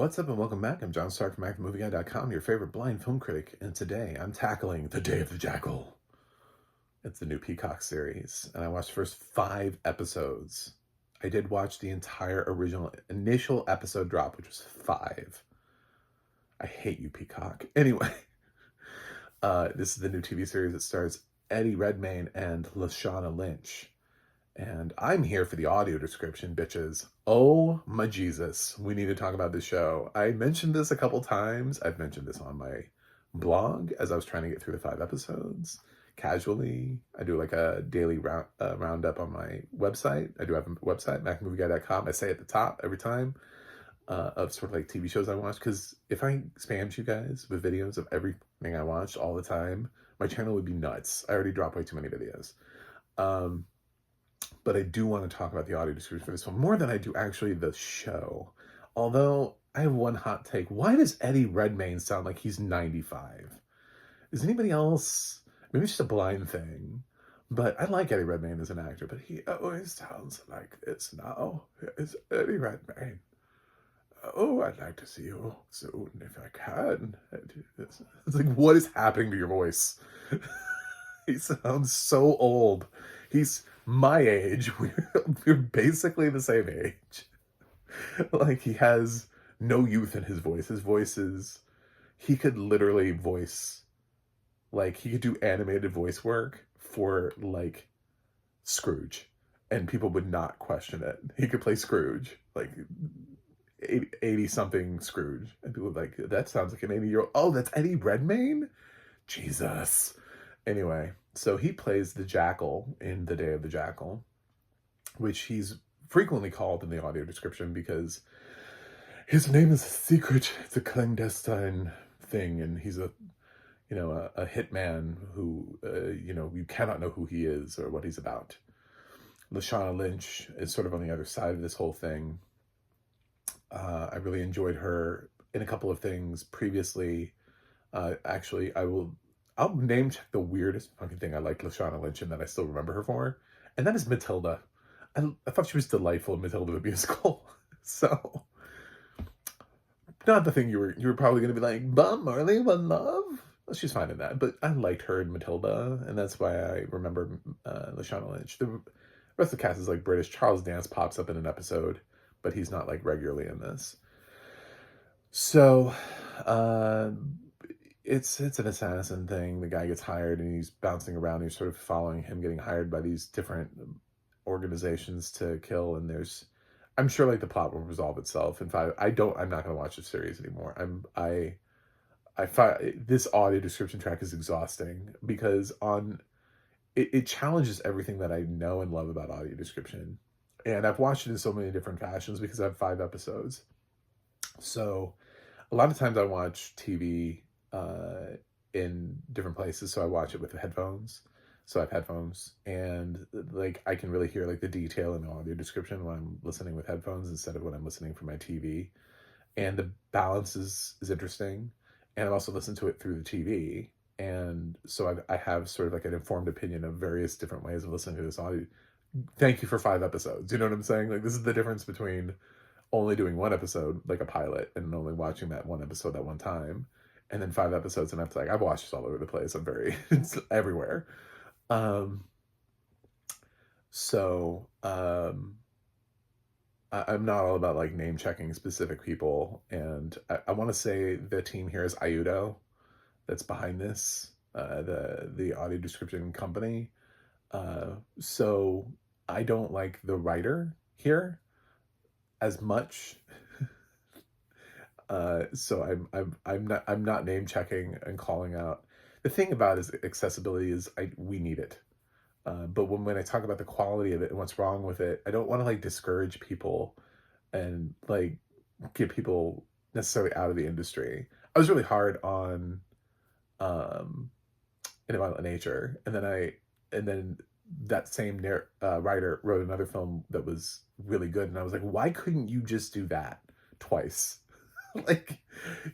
What's up and welcome back. I'm John Stark from ActionMovieGuy.com, your favorite blind film critic, and today I'm tackling The Day of the Jackal. It's the new Peacock series, and I watched the first 5 episodes. I did watch the entire original initial episode drop, which was 5. I hate you, Peacock. Anyway, this is the new TV series that stars Eddie Redmayne and Lashana Lynch. And I'm here for the audio description, bitches. Oh my Jesus. We need to talk about this show. I mentioned this a couple times. I've mentioned this on my blog as I was trying to get through the 5 episodes casually. I do like a daily roundup on my website. I do have a website, macmovieguy.com. I say at the top every time of sort of like TV shows I watch. Because if I spammed you guys with videos of everything I watched all the time, my channel would be nuts. I already dropped way too many videos. But I do want to talk about the audio description for this one more than I do actually the show. Although, I have one hot take. Why does Eddie Redmayne sound like he's 95? Is anybody else... Maybe it's just a blind thing. But I like Eddie Redmayne as an actor, but he always sounds like this now. It's Eddie Redmayne. Oh, I'd like to see you soon if I can. It's like, what is happening to your voice? He sounds so old. He's my age. We're basically the same age. Like, he has no youth in his voice. His voice is... He could literally voice... Like, he could do animated voice work for, like, Scrooge. And people would not question it. He could play Scrooge. Like, 80-something Scrooge. And people would be like, that sounds like an 80-year-old. Oh, that's Eddie Redmayne? Jesus. Anyway, so he plays the Jackal in The Day of the Jackal, which he's frequently called in the audio description because his name is a secret. It's a clandestine thing, and he's a hitman who, you cannot know who he is or what he's about. Lashana Lynch is sort of on the other side of this whole thing. I really enjoyed her in a couple of things previously. Actually, I'll name check the weirdest fucking thing I liked Lashana Lynch in that I still remember her for, and that is Matilda. I thought she was delightful in Matilda the musical. So, not the thing you were probably going to be like, Bob Marley, One Love? Well, she's fine in that, but I liked her in Matilda, and that's why I remember Lashana Lynch. The rest of the cast is like British. Charles Dance pops up in an episode, but he's not like regularly in this. So, it's an assassin thing. The guy gets hired and he's bouncing around. You're sort of following him getting hired by these different organizations to kill. And I'm sure like the plot will resolve itself. In fact, I'm not going to watch the series anymore. I find this audio description track is exhausting because it challenges everything that I know and love about audio description. And I've watched it in so many different fashions because I have 5 episodes. So a lot of times I watch TV in different places, so I watch it with headphones. So I have headphones, and like I can really hear like the detail in the audio description when I'm listening with headphones instead of when I'm listening from my TV. And the balance is interesting. And I've also listened to it through the TV, and so I have sort of like an informed opinion of various different ways of listening to this audio. Thank you for 5 episodes. You know what I'm saying? Like, this is the difference between only doing 1 episode, like a pilot, and only watching that 1 episode at one time, and then 5 episodes, and I've watched this all over the place. It's everywhere. I'm not all about like name checking specific people, and I want to say the team here is Ayudo, that's behind this, the audio description company. So I don't like the writer here as much. So I'm not name checking and calling out. The thing about is accessibility is we need it. But when I talk about the quality of it and what's wrong with it, I don't want to like discourage people and like get people necessarily out of the industry. I was really hard on In a Violent Nature, and then that same writer wrote another film that was really good, and I was like, why couldn't you just do that twice? Like,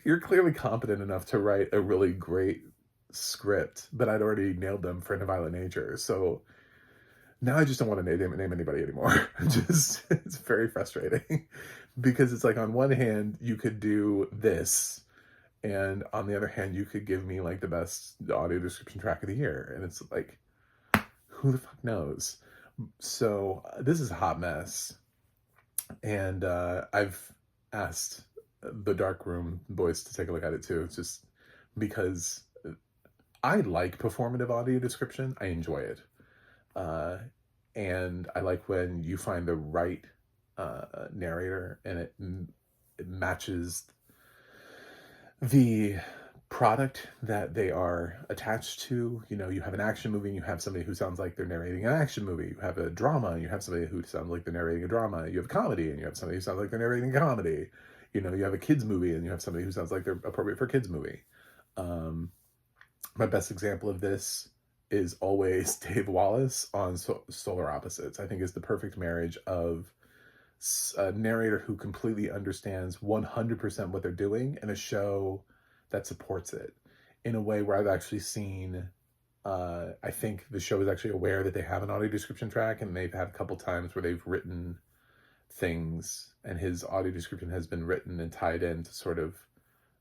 you're clearly competent enough to write a really great script, but I'd already nailed them for In a Violent Nature. So now I just don't want to name anybody anymore. It's very frustrating. Because it's like on one hand you could do this, and on the other hand you could give me like the best audio description track of the year, and it's like, who the fuck knows? So this is a hot mess, and I've asked the dark room boys to take a look at it too, just because I like performative audio description. I enjoy it. Uh, and I like when you find the right narrator, and it matches the product that they are attached to. You know, you have an action movie and you have somebody who sounds like they're narrating an action movie. You have a drama and you have somebody who sounds like they're narrating a drama. You have comedy and you have somebody who sounds like they're narrating a comedy. You know, you have a kids movie and you have somebody who sounds like they're appropriate for a kids movie. My best example of this is always Dave Wallace on Solar Opposites. I think is the perfect marriage of a narrator who completely understands 100% what they're doing, and a show that supports it in a way where I've actually seen, I think the show is actually aware that they have an audio description track, and they've had a couple times where they've written things and his audio description has been written and tied into sort of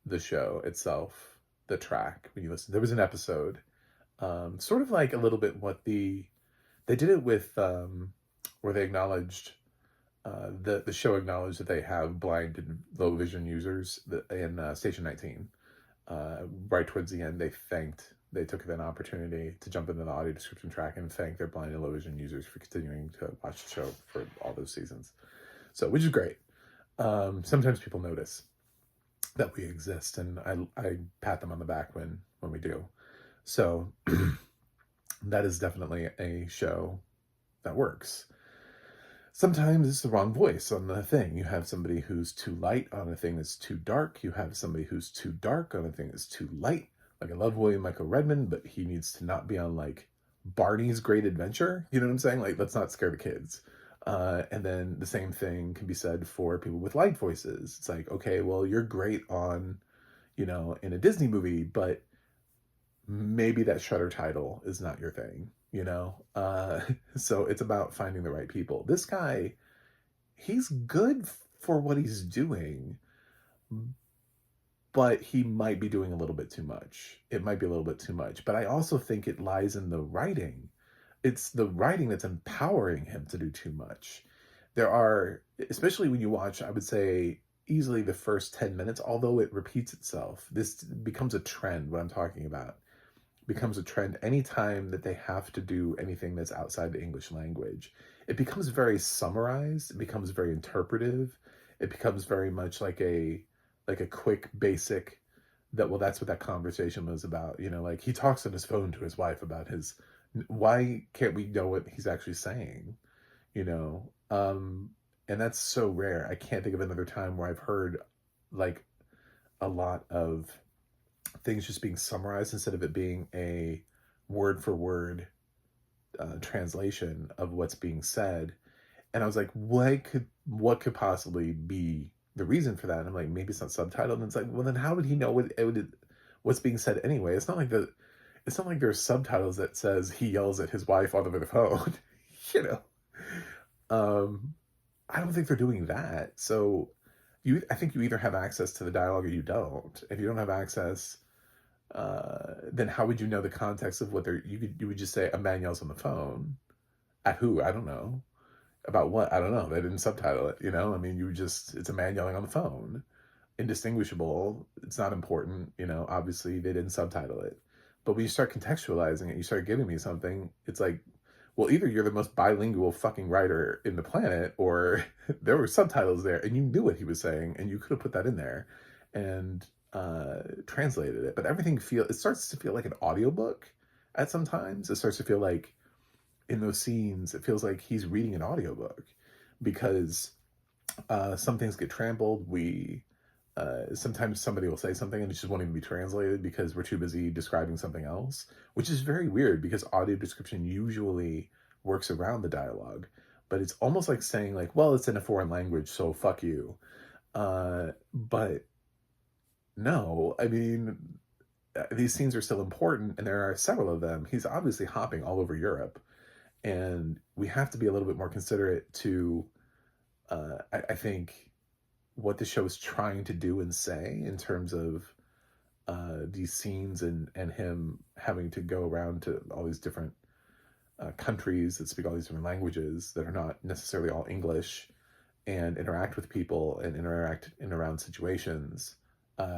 the show itself, the track. When you listen, there was an episode, sort of like a little bit what they did it with, where they acknowledged, the show acknowledged that they have blind and low vision users in Station 19. Right towards the end, they took an opportunity to jump into the audio description track and thank their blind and low vision users for continuing to watch the show for all those seasons. So, which is great. Sometimes people notice that we exist, and I pat them on the back when we do. So that is definitely a show that works. Sometimes it's the wrong voice on the thing. You have somebody who's too light on a thing that's too dark. You have somebody who's too dark on a thing that's too light. Like, I love William Michael Redmayne, but he needs to not be on like Barney's Great Adventure. You know what I'm saying? Like, let's not scare the kids. And then the same thing can be said for people with light voices. It's like, okay, well, you're great on, you know, in a Disney movie, but maybe that Shudder title is not your thing, you know? So it's about finding the right people. This guy, he's good for what he's doing, but he might be doing a little bit too much. It might be a little bit too much, but I also think it lies in the writing. It's the writing that's empowering him to do too much. There are, especially when you watch, I would say, easily the first 10 minutes, although it repeats itself, this becomes a trend. What I'm talking about becomes a trend anytime that they have to do anything that's outside the English language. It becomes very summarized. It becomes very interpretive. It becomes very much like a quick basic that, well, that's what that conversation was about. You know, like he talks on his phone to his wife about his, why can't we know what he's actually saying? You know, and that's so rare. I can't think of another time where I've heard like a lot of things just being summarized instead of it being a word for word translation of what's being said. And I was like, what could possibly be the reason for that? And I'm like, maybe it's not subtitled. And it's like, well, then how would he know what's being said anyway? It's not like there's subtitles that says he yells at his wife over the phone. You know, I don't think they're doing that. So I think you either have access to the dialogue or you don't. If you don't have access, then how would you know the context of what you would just say a man yells on the phone at who? I don't know. About what? I don't know. They didn't subtitle it, you know? I mean, it's a man yelling on the phone. Indistinguishable. It's not important, you know? Obviously, they didn't subtitle it. But when you start contextualizing it, you start giving me something, it's like, well, either you're the most bilingual fucking writer in the planet, or there were subtitles there, and you knew what he was saying, and you could have put that in there and translated it. But it starts to feel like an audiobook at some times. It starts to feel like, in those scenes, it feels like he's reading an audiobook, because some things get trampled. Sometimes somebody will say something and it just won't even be translated because we're too busy describing something else, which is very weird because audio description usually works around the dialogue, but it's almost like saying like, well, it's in a foreign language, so fuck you. But no, I mean, these scenes are still important, and there are several of them. He's obviously hopping all over Europe. And we have to be a little bit more considerate to, I think, what the show is trying to do and say in terms of these scenes, and him having to go around to all these different countries that speak all these different languages that are not necessarily all English, and interact with people and interact in around situations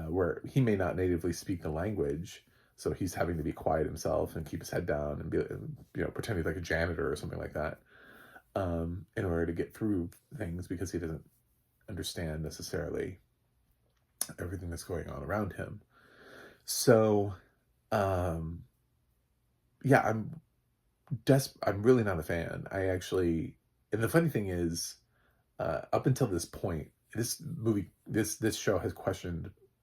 where he may not natively speak the language. So he's having to be quiet himself and keep his head down and be, pretend he's like a janitor or something like that, in order to get through things, because he doesn't understand necessarily everything that's going on around him. So, um, yeah, I'm really not a fan. And the funny thing is, up until this point, this show has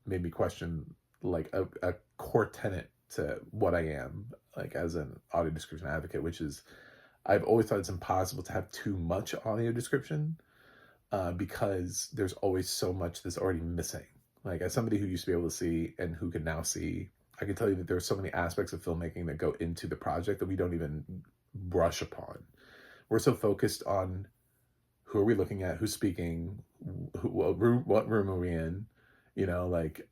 made me question like a core tenet to what I am, like as an audio description advocate, which is I've always thought it's impossible to have too much audio description, because there's always so much that's already missing. Like, as somebody who used to be able to see and who can now see, I can tell you that there are so many aspects of filmmaking that go into the project that we don't even brush upon. We're so focused on who are we looking at, who's speaking, what room are we in, like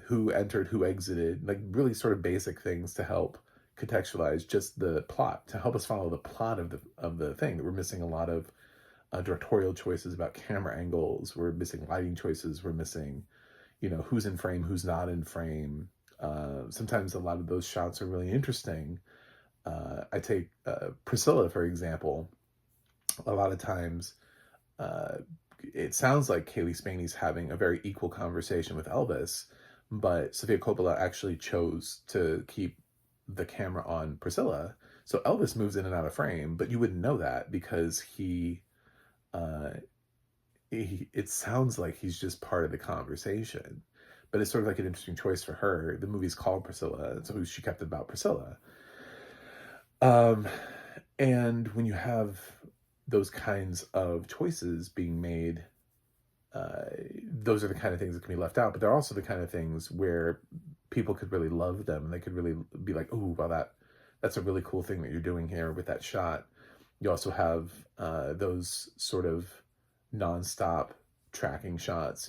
who entered, who exited, like really sort of basic things to help contextualize just the plot, to help us follow the plot of the thing. That we're missing a lot of directorial choices about camera angles. We're missing lighting choices. We're missing, who's in frame, who's not in frame. Sometimes a lot of those shots are really interesting. I take Priscilla, for example. A lot of times, it sounds like Kaylee Spaney's having a very equal conversation with Elvis, but Sofia Coppola actually chose to keep the camera on Priscilla. So Elvis moves in and out of frame, but you wouldn't know that because it sounds like he's just part of the conversation. But it's sort of like an interesting choice for her. The movie's called Priscilla, so she kept it about Priscilla. And when you have those kinds of choices being made, those are the kind of things that can be left out. But they're also the kind of things where people could really love them, and they could really be like, "Oh, well, that's a really cool thing that you're doing here with that shot." You also have those sort of nonstop tracking shots.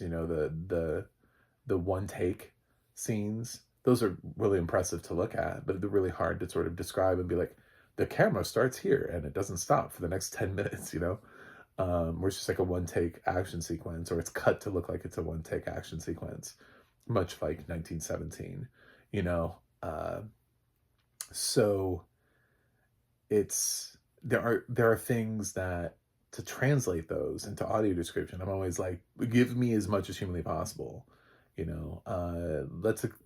The one take scenes. Those are really impressive to look at, but they're really hard to sort of describe and be like, the camera starts here and it doesn't stop for the next 10 minutes, where it's just like a one take action sequence, or it's cut to look like it's a one take action sequence, much like 1917, so there are things that, to translate those into audio description, I'm always like, give me as much as humanly possible.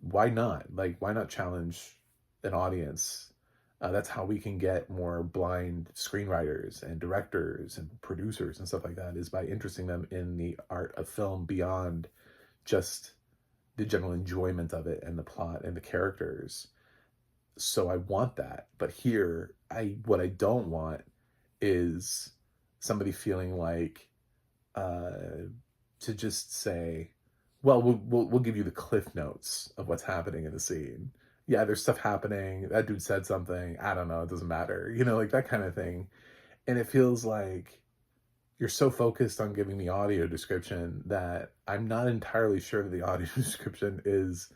Why not? Like, why not challenge an audience? That's how we can get more blind screenwriters and directors and producers and stuff like that, is by interesting them in the art of film beyond just the general enjoyment of it and the plot and the characters. So I want that. But here, what I don't want is somebody feeling like to just say, well, we'll give you the cliff notes of what's happening in the scene. Yeah, there's stuff happening. That dude said something. I don't know. It doesn't matter. Like that kind of thing. And it feels like you're so focused on giving the audio description that I'm not entirely sure that the audio description is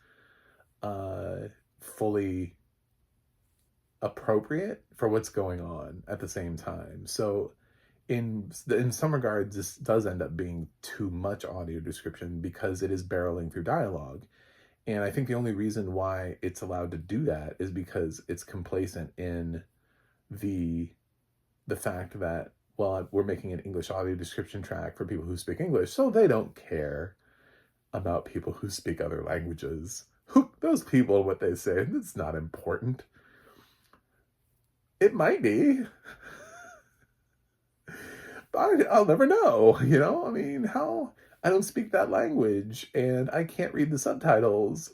fully appropriate for what's going on at the same time. So in some regards, this does end up being too much audio description because it is barreling through dialogue. And I think the only reason why it's allowed to do that is because it's complacent in the fact that, well, we're making an English audio description track for people who speak English, so they don't care about people who speak other languages. Those people, what they say, it's not important. It might be. I'll never know, I mean, how? I don't speak that language, and I can't read the subtitles.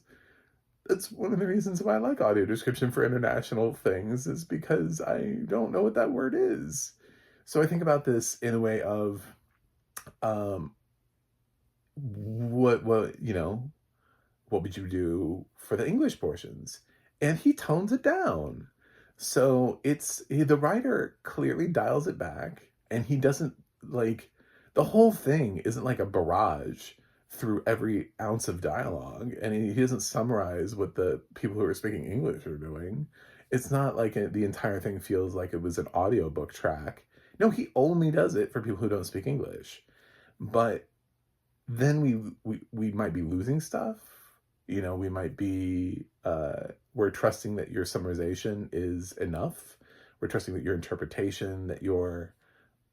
That's one of the reasons why I like audio description for international things, is because I don't know what that word is. So I think about this in a way of, what would you do for the English portions? And he tones it down. So the writer clearly dials it back, and he doesn't, like, the whole thing isn't like a barrage through every ounce of dialogue, and he doesn't summarize what the people who are speaking English are doing. It's not like the entire thing feels like it was an audiobook track. No, he only does it for people who don't speak English. But then we might be losing stuff. You know, we might be we're trusting that your summarization is enough. We're trusting that your interpretation, that your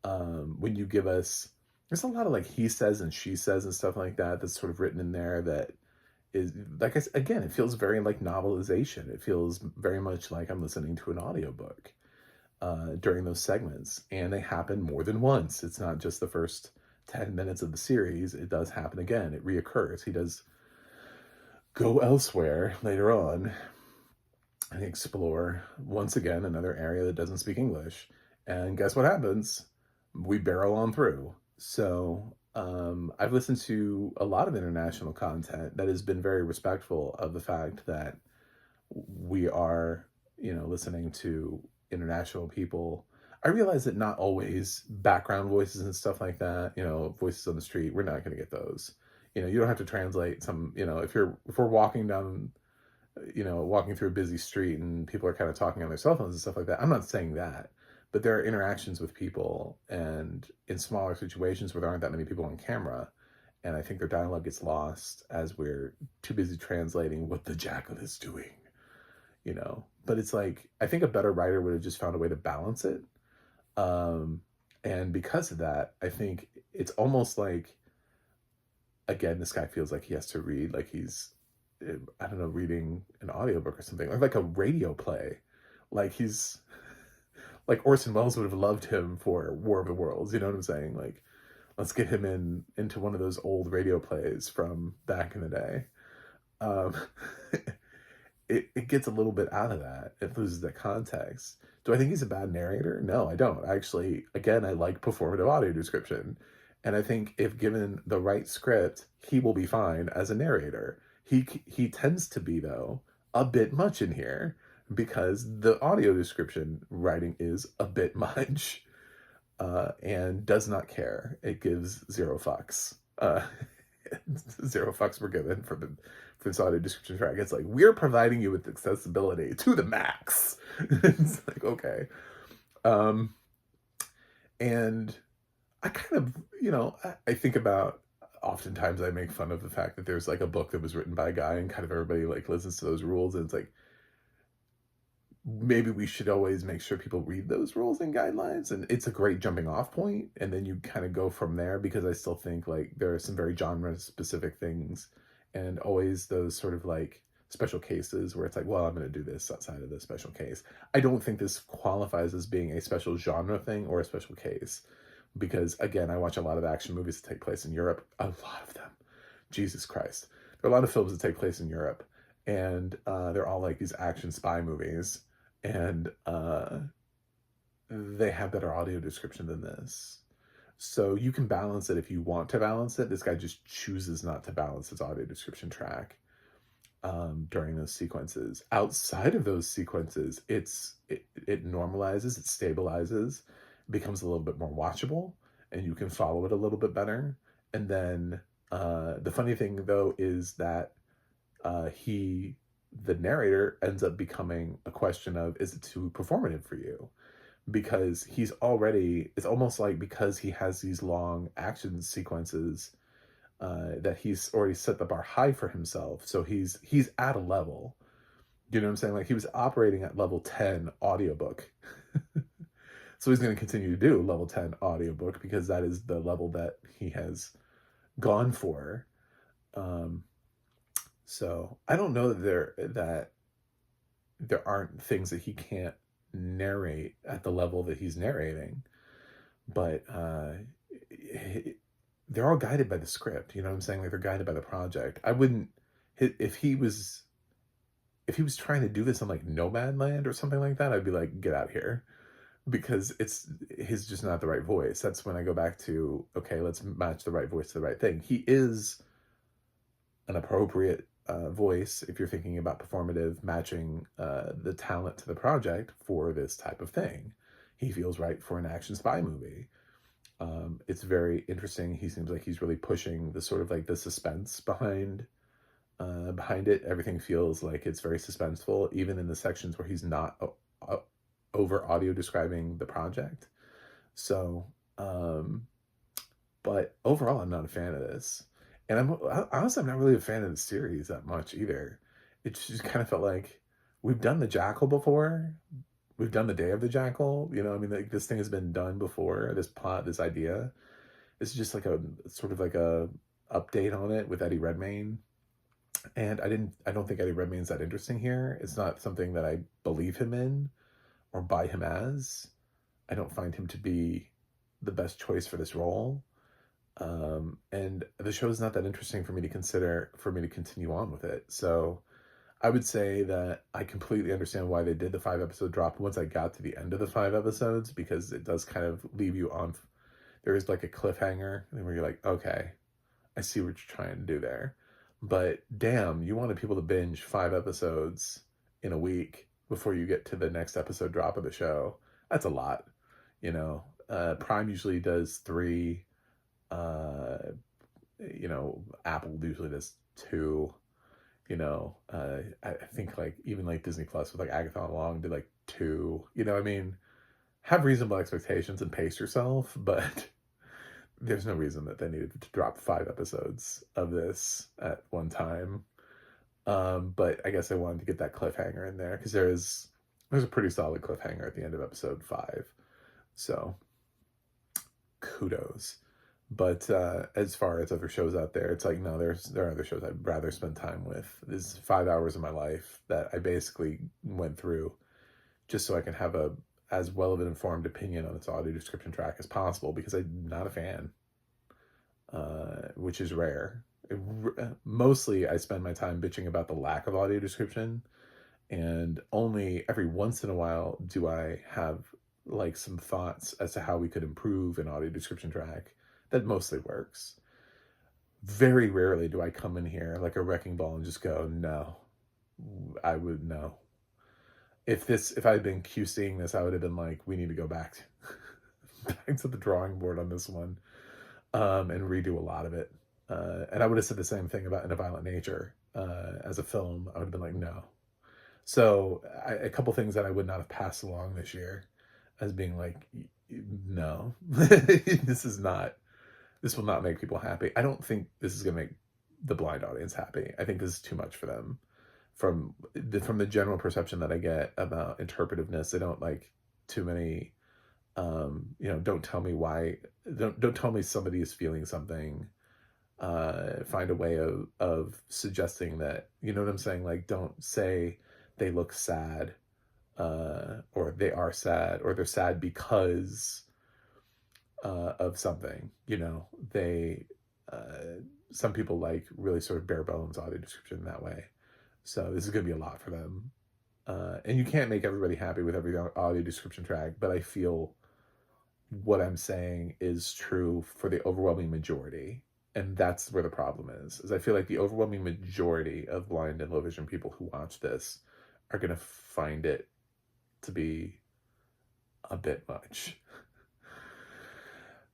when you give us, there's a lot of like he says and she says and stuff like that that's sort of written in there that is like again, it feels very like novelization. It feels very much like I'm listening to an audiobook during those segments, and they happen more than once. It's not just the first 10 minutes of the series. It does happen again. It reoccurs. He does go elsewhere later on and explore once again another area that doesn't speak English. And guess what happens? We barrel on through. So I've listened to a lot of international content that has been very respectful of the fact that we are, you know, listening to international people. I realize that not always background voices and stuff like that, you know, voices on the street, we're not going to get those. You know, you don't have to translate some, you know, if we're walking down, you know, walking through a busy street and people are kind of talking on their cell phones and stuff like that. I'm not saying that, but there are interactions with people and in smaller situations where there aren't that many people on camera. And I think their dialogue gets lost as we're too busy translating what the Jackal is doing, you know. But it's like, I think a better writer would have just found a way to balance it. And because of that, I think it's almost like, again, this guy feels like he has to read, like he's, I don't know, reading an audiobook or something, or like a radio play. Like he's, like Orson Welles would have loved him for War of the Worlds, you know what I'm saying? Like, let's get him into one of those old radio plays from back in the day. Um, it gets a little bit out of that. It loses that context. Do I think he's a bad narrator? No, I don't. Actually, again, I like performative audio description. And I think if given the right script, he will be fine as a narrator. He tends to be, though, a bit much in here because the audio description writing is a bit much and does not care. It gives zero fucks. Zero fucks were given for this audio description track. It's like, we're providing you with accessibility to the max. It's like, okay. And I kind of, you know, I think about, oftentimes I make fun of the fact that there's like a book that was written by a guy and kind of everybody like listens to those rules, and it's like, maybe we should always make sure people read those rules and guidelines, and it's a great jumping off point, and then you kind of go from there, because I still think like there are some very genre specific things and always those sort of like special cases where it's like, well, I'm going to do this outside of this special case. I don't think this qualifies as being a special genre thing or a special case, because again, I watch a lot of action movies that take place in Europe, a lot of them. Jesus Christ. There are a lot of films that take place in Europe, and they're all like these action spy movies, and they have better audio description than this. So you can balance it if you want to balance it. This guy just chooses not to balance his audio description track during those sequences. Outside of those sequences, it normalizes, it stabilizes, becomes a little bit more watchable, and you can follow it a little bit better. And then the funny thing, though, is that the narrator ends up becoming a question of, is it too performative for you? Because it's almost like, because he has these long action sequences, that he's already set the bar high for himself. So he's at a level, you know what I'm saying? Like, he was operating at level 10 audiobook. So he's going to continue to do level 10 audiobook because that is the level that he has gone for. So I don't know that there aren't things that he can't narrate at the level that he's narrating, but they're all guided by the script. You know what I'm saying? Like, they're guided by the project. I wouldn't, if he was trying to do this on like Nomadland or something like that, I'd be like, get out of here, because he's just not the right voice. That's when I go back to, okay, let's match the right voice to the right thing. He is an appropriate voice if you're thinking about performative, matching the talent to the project for this type of thing. He feels right for an action spy movie. It's very interesting. He seems like he's really pushing the sort of like the suspense behind it. Everything feels like it's very suspenseful, even in the sections where he's not over audio describing the project. So, um, but overall, I'm not a fan of this. And honestly, I'm not really a fan of the series that much either. It just kind of felt like we've done the Jackal before. We've done the Day of the Jackal. You know, I mean, like this thing has been done before. This plot, this idea. This is just like a sort of like a update on it with Eddie Redmayne. And I don't think Eddie Redmayne's that interesting here. It's not something that I believe him in or buy him as. I don't find him to be the best choice for this role. And the show is not that interesting for me to consider for me to continue on with it. So I would say that I completely understand why they did the 5 episode drop once I got to the end of the 5 episodes, because it does kind of leave you on. There is like a cliffhanger where you're like, okay, I see what you're trying to do there. But damn, you wanted people to binge 5 episodes in a week before you get to the next episode drop of the show. That's a lot, you know. Prime usually does 3. You know, Apple usually does 2. You know, I think like even like Disney Plus with like Agathon Long did like 2. You know, I mean, have reasonable expectations and pace yourself, but there's no reason that they needed to drop 5 episodes of this at one time. But I guess I wanted to get that cliffhanger in there because there's a pretty solid cliffhanger at the end of episode 5. So kudos. But as far as other shows out there, it's like no, there are other shows I'd rather spend time with. This is 5 hours of my life that I basically went through just so I can have a as well of an informed opinion on its audio description track as possible, because I'm not a fan, which is rare. Mostly, I spend my time bitching about the lack of audio description, and only every once in a while do I have like some thoughts as to how we could improve an audio description track that mostly works. Very rarely do I come in here like a wrecking ball and just go, no, I would no. If I had been QCing this, I would have been like, we need to go back to the drawing board on this one, and redo a lot of it. And I would have said the same thing about In a Violent Nature as a film. I would have been like, no. So a couple things that I would not have passed along this year as being like, no, this will not make people happy. I don't think this is going to make the blind audience happy. I think this is too much for them. From the general perception that I get about interpretativeness, they don't like too many. You know, don't tell me why. Don't tell me somebody is feeling something. Find a way of suggesting that, you know what I'm saying. Like, don't say they look sad, or they are sad, or they're sad because of something. You know, some people like really sort of bare bones audio description that way. So this is going to be a lot for them. And you can't make everybody happy with every audio description track, but I feel what I'm saying is true for the overwhelming majority. And that's where the problem is I feel like the overwhelming majority of blind and low vision people who watch this are going to find it to be a bit much.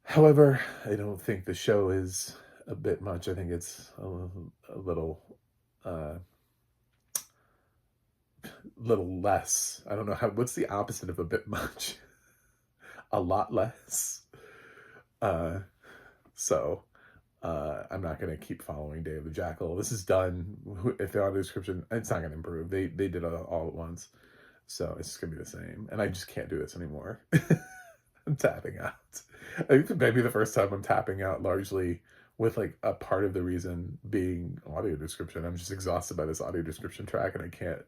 However, I don't think the show is a bit much. I think it's a little less. I don't know what's the opposite of a bit much? A lot less. So I'm not going to keep following Day of the Jackal. This is done. If the audio description, it's not going to improve. They did it all at once. So it's just going to be the same. And I just can't do this anymore. I'm tapping out. I think maybe the first time I'm tapping out largely with like a part of the reason being audio description. I'm just exhausted by this audio description track and I can't,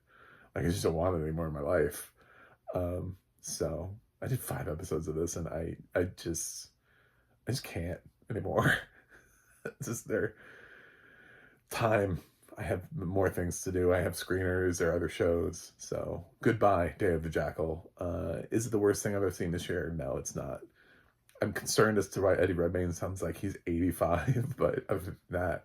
like, I just don't want it anymore in my life. So I did 5 episodes of this and I just can't anymore. It's just their time. I have more things to do. I have screeners, there are other shows. So goodbye, Day of the Jackal. Is it the worst thing I've ever seen this year? No, it's not. I'm concerned as to why Eddie Redmayne sounds like he's 85, but other than that,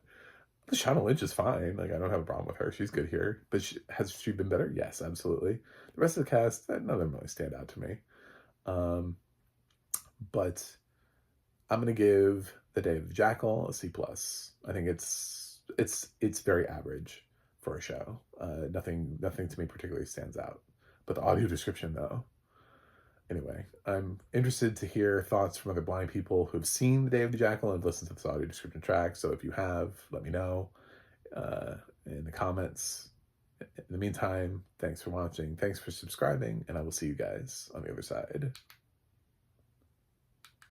Lashana Lynch is fine. Like, I don't have a problem with her. She's good here. But has she been better? Yes, absolutely. The rest of the cast, none of them really stand out to me. But I'm gonna give The Day of the Jackal a C plus. I think it's very average for a show. Nothing to me particularly stands out. But the audio description though. Anyway, I'm interested to hear thoughts from other blind people who've seen The Day of the Jackal and listened to this audio description track. So if you have, let me know in the comments. In the meantime, thanks for watching, thanks for subscribing, and I will see you guys on the other side.